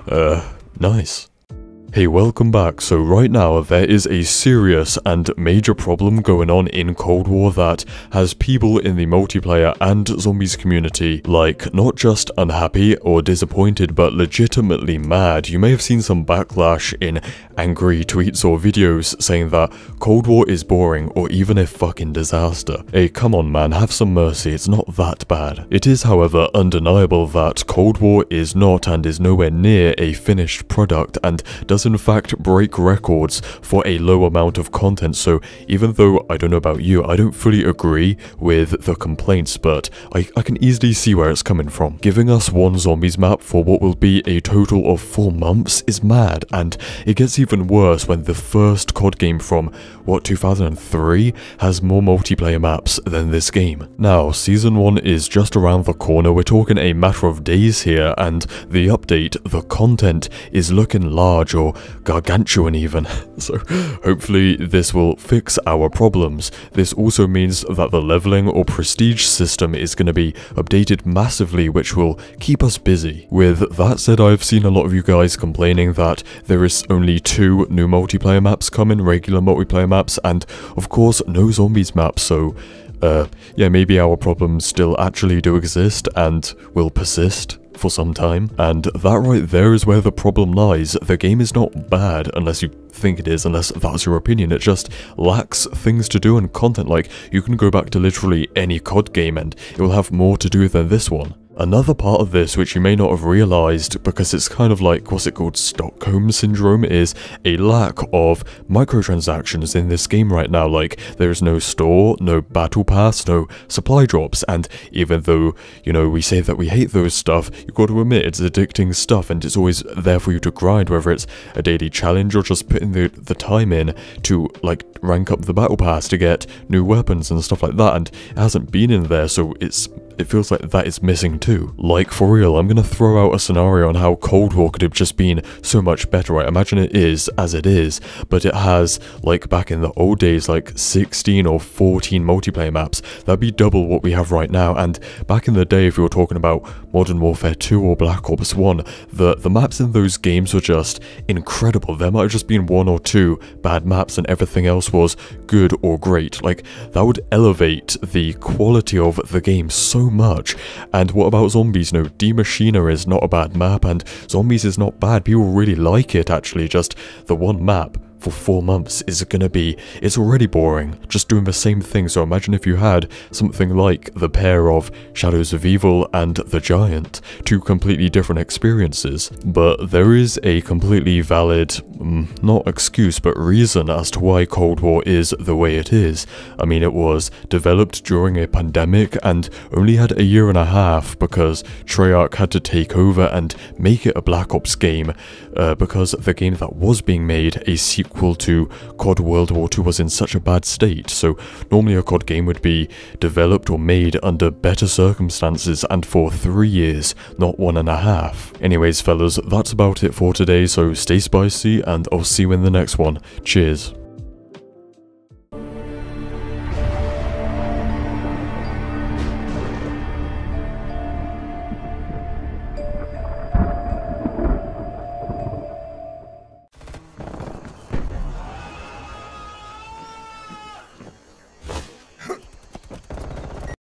Nice. Hey, welcome back. So right now there is a serious and major problem going on in Cold War that has people in the multiplayer and zombies community like not just unhappy or disappointed but legitimately mad. You may have seen some backlash in angry tweets or videos saying that Cold War is boring or even a fucking disaster. Hey, come on man, have some mercy, it's not that bad. It is however undeniable that Cold War is not and is nowhere near a finished product and does in fact break records for a low amount of content. So even though I don't know about you, I don't fully agree with the complaints, but I can easily see where it's coming from. Giving us one zombies map for what will be a total of 4 months is mad, and it gets even worse when the first COD game from, what, 2003 has more multiplayer maps than this game. Now, Season 1 is just around the corner, we're talking a matter of days here, and the update, the content, is looking large or gargantuan even. So hopefully this will fix our problems. This also means that the leveling or prestige system is going to be updated massively, which will keep us busy. With that said, I've seen a lot of you guys complaining that there is only 2 new multiplayer maps coming, regular multiplayer maps, and of course no zombies maps, so yeah, maybe our problems still actually do exist and will persist for some time. And that right there is where the problem lies. The game is not bad unless you think it is, unless that's your opinion. It just lacks things to do and content. Like, you can go back to literally any COD game and it will have more to do than this one. Another part of this, which you may not have realised, because it's kind of like, what's it called, Stockholm Syndrome, is a lack of microtransactions in this game right now. Like, there is no store, no battle pass, no supply drops, and even though, you know, we say that we hate those stuff, you've got to admit it's addicting stuff and it's always there for you to grind, whether it's a daily challenge or just putting the time in to, like, rank up the battle pass to get new weapons and stuff like that, and it hasn't been in there, so it feels like that is missing too. Like, for real, I'm gonna throw out a scenario on how Cold War could have just been so much better. I imagine it is, as it is, but it has, like back in the old days, like 16 or 14 multiplayer maps. That'd be double what we have right now, and back in the day, if you were talking about Modern Warfare 2 or Black Ops 1, the maps in those games were just incredible. There might have just been 1 or 2 bad maps and everything else was good or great. Like, that would elevate the quality of the game so much. And what about zombies? No, Die Maschine is not a bad map, and zombies is not bad. People really like it, actually. Just the one map for 4 months is gonna be, it's already boring, just doing the same thing. So imagine if you had something like the pair of Shadows of Evil and The Giant, 2 completely different experiences. But there is a completely valid, not excuse, but reason as to why Cold War is the way it is. I mean, it was developed during a pandemic and only had 1.5 years because Treyarch had to take over and make it a Black Ops game, because the game that was being made, a sequel to COD World War II, was in such a bad state. So normally a COD game would be developed or made under better circumstances and for 3 years, not 1.5. Anyways fellas, that's about it for today, so stay spicy and I'll see you in the next one. Cheers.